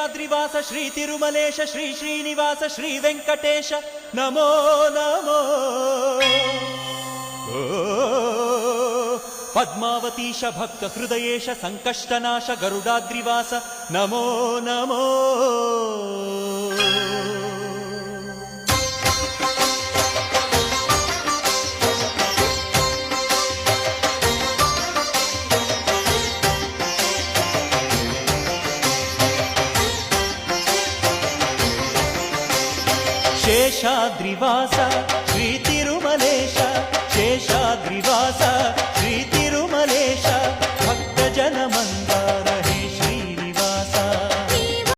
శేషాద్రివాస Shri Tirumalesha Shri Srinivasa Shri Venkatesha Namo Namo. పద్మావతీశ Bhakta హృదయేశ సంకష్టనాశ గరుడాద్రివాస Namo Namo. శేషాద్రివాస Shri Tirumalesha శేషాద్రివాస